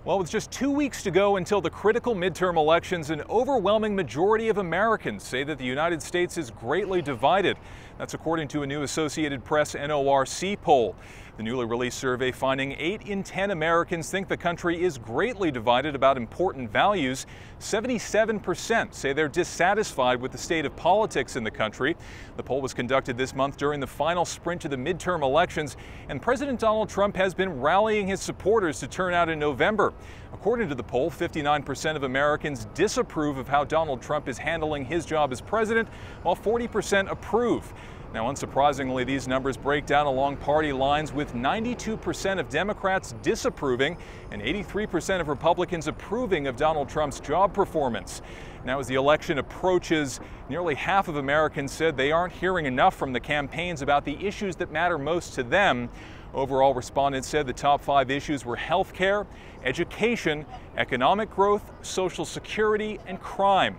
Well, with just 2 weeks to go until the critical midterm elections, an overwhelming majority of Americans say that the United States is greatly divided. That's according to a new Associated Press-NORC poll. The newly released survey finding 8 in 10 Americans think the country is greatly divided about important values. 77% say they're dissatisfied with the state of politics in the country. The poll was conducted this month during the final sprint to the midterm elections, and President Donald Trump has been rallying his supporters to turn out in November. According to the poll, 59% of Americans disapprove of how Donald Trump is handling his job as president, while 40% approve. Now, unsurprisingly, these numbers break down along party lines, with 92% of Democrats disapproving and 83% of Republicans approving of Donald Trump's job performance. Now, as the election approaches, nearly half of Americans said they aren't hearing enough from the campaigns about the issues that matter most to them. Overall, respondents said the top 5 issues were health care, education, economic growth, Social Security, and crime.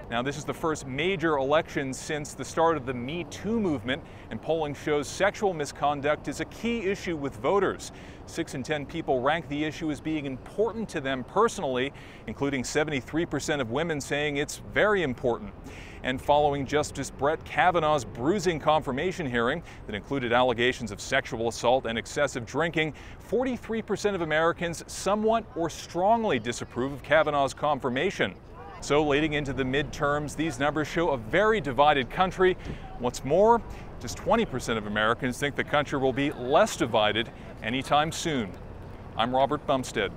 Now, this is the first major election since the start of the Me Too movement, and polling shows sexual misconduct is a key issue with voters. 6 in 10 people rank the issue as being important to them personally, including 73% of women saying it's very important. And following Justice Brett Kavanaugh's bruising confirmation hearing that included allegations of sexual assault and excessive drinking, 43% of Americans somewhat or strongly disapprove of Kavanaugh's confirmation. So, leading into the midterms, these numbers show a very divided country. What's more, just 20% of Americans think the country will be less divided anytime soon. I'm Robert Bumstead.